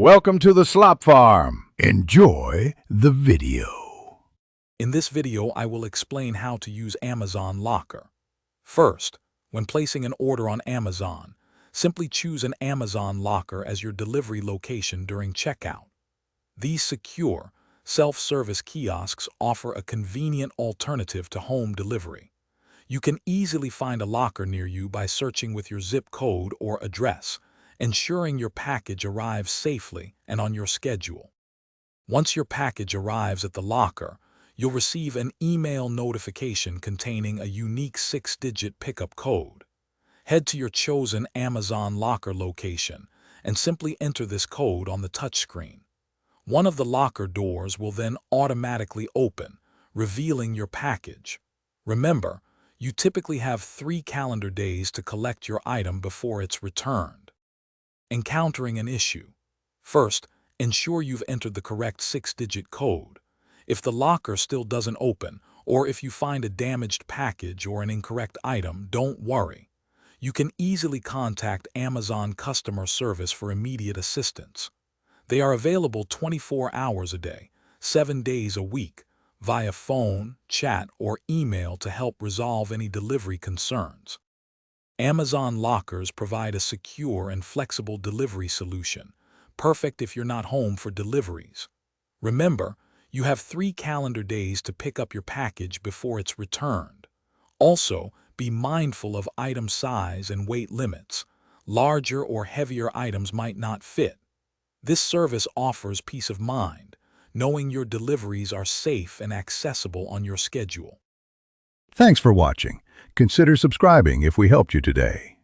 Welcome to the Slop Farm. Enjoy the video. In this video, I will explain how to use Amazon Locker. First, when placing an order on Amazon, simply choose an Amazon Locker as your delivery location during checkout. These secure, self-service kiosks offer a convenient alternative to home delivery. You can easily find a locker near you by searching with your zip code or address, ensuring your package arrives safely and on your schedule. Once your package arrives at the locker, you'll receive an email notification containing a unique 6-digit pickup code. Head to your chosen Amazon Locker location and simply enter this code on the touchscreen. One of the locker doors will then automatically open, revealing your package. Remember, you typically have 3 calendar days to collect your item before it's returned. Encountering an issue. First, ensure you've entered the correct 6-digit code. If the locker still doesn't open, or if you find a damaged package or an incorrect item, don't worry. You can easily contact Amazon customer service for immediate assistance. They are available 24 hours a day, 7 days a week, via phone, chat, or email to help resolve any delivery concerns. Amazon Lockers provide a secure and flexible delivery solution, perfect if you're not home for deliveries. Remember, you have 3 calendar days to pick up your package before it's returned. Also, be mindful of item size and weight limits. Larger or heavier items might not fit. This service offers peace of mind, knowing your deliveries are safe and accessible on your schedule. Thanks for watching. Consider subscribing if we helped you today.